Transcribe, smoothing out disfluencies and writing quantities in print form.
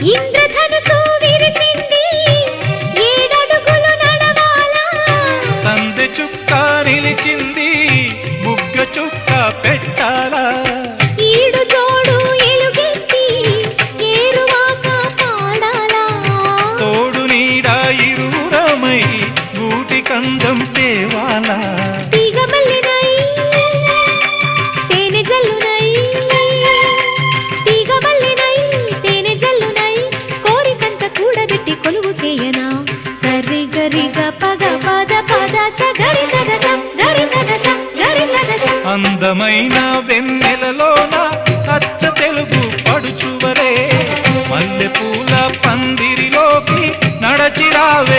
ఇంద్రధనుసు విరిసింది ఏడడుగులు నడవాలా సందె చుక్క నిలిచింది బుగ్గ చుక్క పెట్టాలా ఈడు జోడు ఎలుగెత్తి ఏరువాక పాడాలా తోడు నీడ ఇరువురమై గూటి కందం తేవాలా తీగమల్లినై తేనె జల్లునై తీగమల్లినై తేనె జల్లునై కోరికంత కూడబెట్టి కొలువు సేయనా సరి గరిగ పగ పద పద సగరి సదస గరి సదస గరి సదస అందమైన వెన్నెలలోన అచ్చ తెలుగు పడుచువరే మల్లె పూల పందిరిలోకి నడచిరావే